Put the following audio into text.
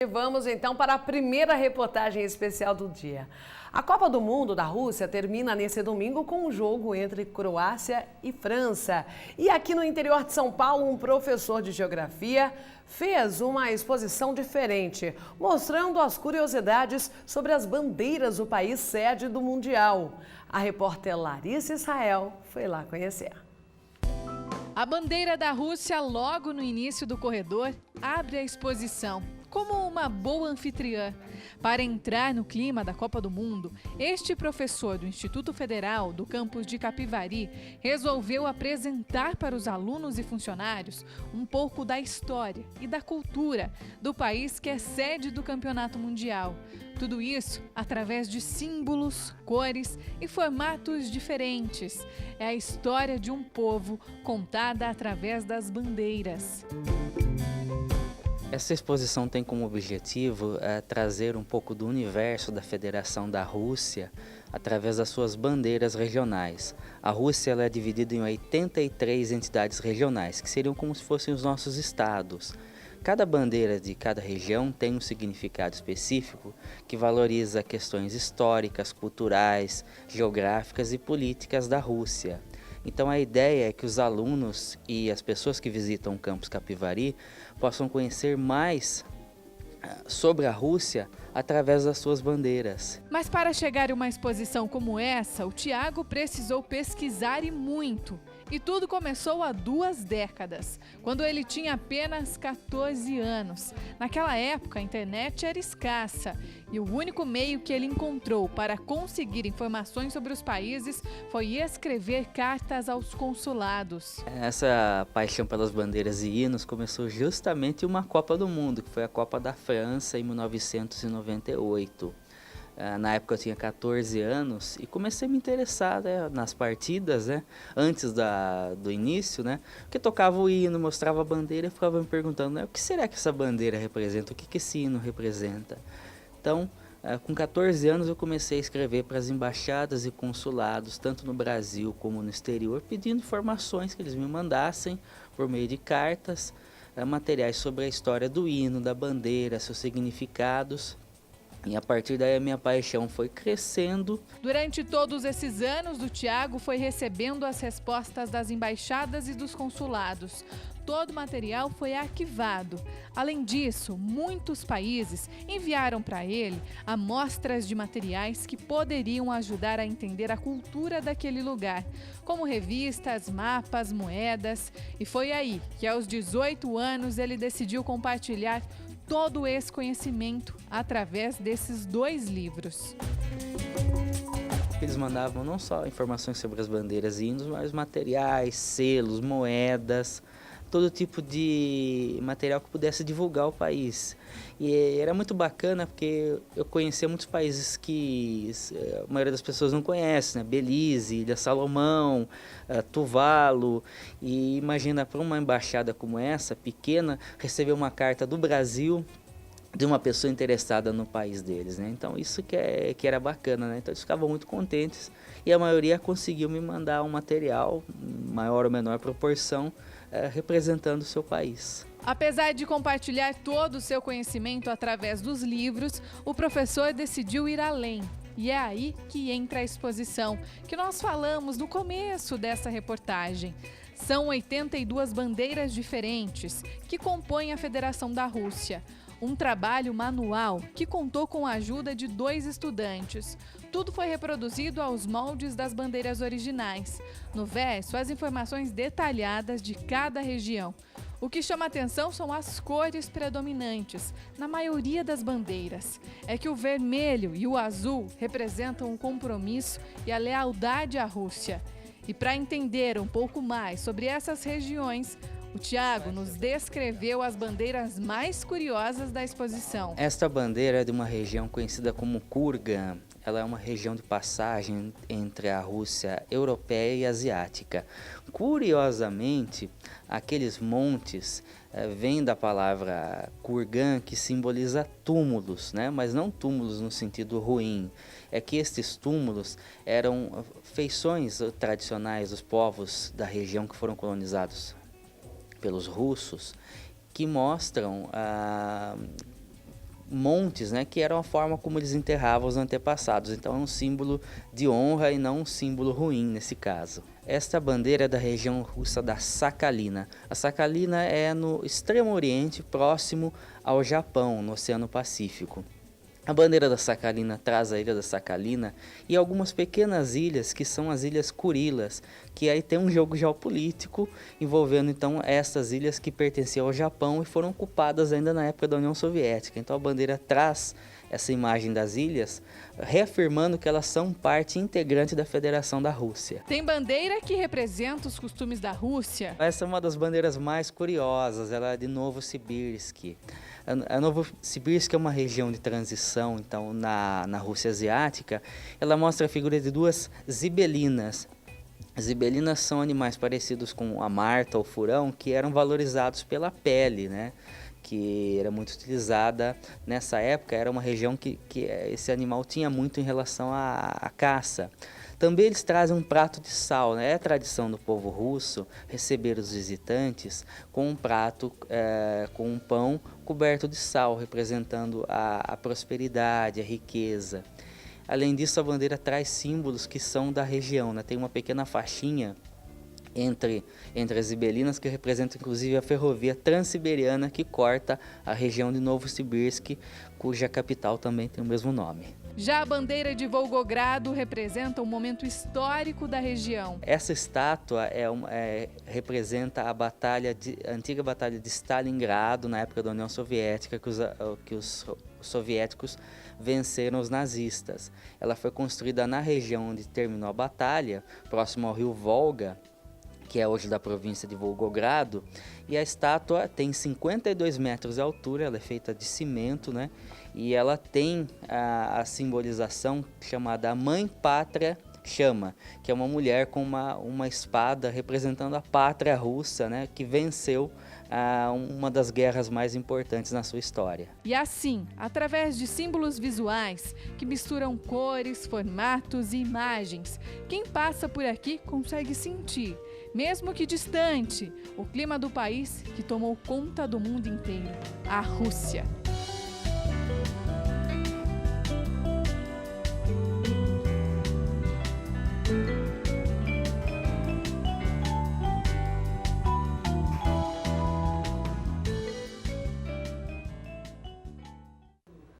E vamos então para a primeira reportagem especial do dia. A Copa do Mundo da Rússia termina nesse domingo com um jogo entre Croácia e França. E aqui no interior de São Paulo, um professor de geografia fez uma exposição diferente, mostrando as curiosidades sobre as bandeiras do país sede do Mundial. A repórter Larissa Israel foi lá conhecer. A bandeira da Rússia, logo no início do corredor, abre a exposição. Como uma boa anfitriã. Para entrar no clima da Copa do Mundo, este professor do Instituto Federal do campus de Capivari resolveu apresentar para os alunos e funcionários um pouco da história e da cultura do país que é sede do Campeonato Mundial. Tudo isso através de símbolos, cores e formatos diferentes. É a história de um povo contada através das bandeiras. Essa exposição tem como objetivo trazer um pouco do universo da Federação da Rússia através das suas bandeiras regionais. A Rússia ela é dividida em 83 entidades regionais, que seriam como se fossem os nossos estados. Cada bandeira de cada região tem um significado específico que valoriza questões históricas, culturais, geográficas e políticas da Rússia. Então a ideia é que os alunos e as pessoas que visitam o campus Capivari possam conhecer mais sobre a Rússia através das suas bandeiras. Mas para chegar a uma exposição como essa, o Tiago precisou pesquisar e muito. E tudo começou há 2 décadas, quando ele tinha apenas 14 anos. Naquela época, a internet era escassa e o único meio que ele encontrou para conseguir informações sobre os países foi escrever cartas aos consulados. Essa paixão pelas bandeiras e hinos começou justamente em uma Copa do Mundo, que foi a Copa da França em 1998. Na época eu tinha 14 anos e comecei a me interessar nas partidas, antes do início, porque tocava o hino, mostrava a bandeira e ficava me perguntando, o que será que essa bandeira representa, o que esse hino representa? Então, com 14 anos eu comecei a escrever para as embaixadas e consulados, tanto no Brasil como no exterior, pedindo informações que eles me mandassem por meio de cartas, materiais sobre a história do hino, da bandeira, seus significados. E a partir daí a minha paixão foi crescendo. Durante todos esses anos, o Tiago foi recebendo as respostas das embaixadas e dos consulados. Todo o material foi arquivado. Além disso, muitos países enviaram para ele amostras de materiais que poderiam ajudar a entender a cultura daquele lugar, como revistas, mapas, moedas. E foi aí que, aos 18 anos, ele decidiu compartilhar todo esse conhecimento através desses 2 livros. Eles mandavam não só informações sobre as bandeiras e hinos, mas materiais, selos, moedas, todo tipo de material que pudesse divulgar o país. E era muito bacana porque eu conhecia muitos países que a maioria das pessoas não conhece, Belize, Ilha Salomão, Tuvalu. E imagina, para uma embaixada como essa, pequena, receber uma carta do Brasil de uma pessoa interessada no país deles, Então isso que era bacana, Então eles ficavam muito contentes e a maioria conseguiu me mandar um material, maior ou menor proporção, representando o seu país. Apesar de compartilhar todo o seu conhecimento através dos livros, o professor decidiu ir além. E é aí que entra a exposição, que nós falamos no começo dessa reportagem. São 82 bandeiras diferentes que compõem a Federação da Rússia. Um trabalho manual que contou com a ajuda de 2 estudantes. Tudo foi reproduzido aos moldes das bandeiras originais. No verso, as informações detalhadas de cada região. O que chama atenção são as cores predominantes, na maioria das bandeiras. É que o vermelho e o azul representam o compromisso e a lealdade à Rússia. E para entender um pouco mais sobre essas regiões, o Tiago nos descreveu as bandeiras mais curiosas da exposição. Esta bandeira é de uma região conhecida como Kurgan. Ela é uma região de passagem entre a Rússia europeia e asiática. Curiosamente, aqueles montes vêm da palavra Kurgan, que simboliza túmulos, mas não túmulos no sentido ruim. É que estes túmulos eram feições tradicionais dos povos da região que foram colonizados pelos russos, que mostram montes, né, que era a forma como eles enterravam os antepassados. Então é um símbolo de honra e não um símbolo ruim nesse caso. Esta bandeira é da região russa da Sakhalina. A Sakhalina é no extremo oriente, próximo ao Japão, no Oceano Pacífico. A bandeira da Sakhalina traz a ilha da Sakhalina e algumas pequenas ilhas, que são as Ilhas Kurilas, que aí tem um jogo geopolítico envolvendo então essas ilhas que pertenciam ao Japão e foram ocupadas ainda na época da União Soviética. Então a bandeira traz essa imagem das ilhas, reafirmando que elas são parte integrante da Federação da Rússia. Tem bandeira que representa os costumes da Rússia? Essa é uma das bandeiras mais curiosas, ela é de Novosibirsk. A Novosibirsk é uma região de transição, então, na Rússia Asiática. Ela mostra a figura de duas zibelinas. As zibelinas são animais parecidos com a marta ou furão, que eram valorizados pela pele, né? Que era muito utilizada nessa época, era uma região que esse animal tinha muito em relação à caça. Também eles trazem um prato de sal, né? É tradição do povo russo receber os visitantes com um prato, com um pão coberto de sal, representando a prosperidade, a riqueza. Além disso, a bandeira traz símbolos que são da região, né? Tem uma pequena faixinha entre as zibelinas que representa inclusive a ferrovia transiberiana que corta a região de Novosibirsk, cuja capital também tem o mesmo nome. Já a bandeira de Volgogrado representa um momento histórico da região. Essa estátua representa a antiga batalha de Stalingrado, na época da União Soviética, que os soviéticos venceram os nazistas. Ela foi construída na região onde terminou a batalha, próximo ao rio Volga, que é hoje da província de Volgogrado, e a estátua tem 52 metros de altura, ela é feita de cimento, né? E ela tem a simbolização chamada Mãe Pátria Chama, que é uma mulher com uma espada representando a pátria russa, né? Que venceu uma das guerras mais importantes na sua história. E assim, através de símbolos visuais que misturam cores, formatos e imagens, quem passa por aqui consegue sentir, mesmo que distante, o clima do país que tomou conta do mundo inteiro, a Rússia.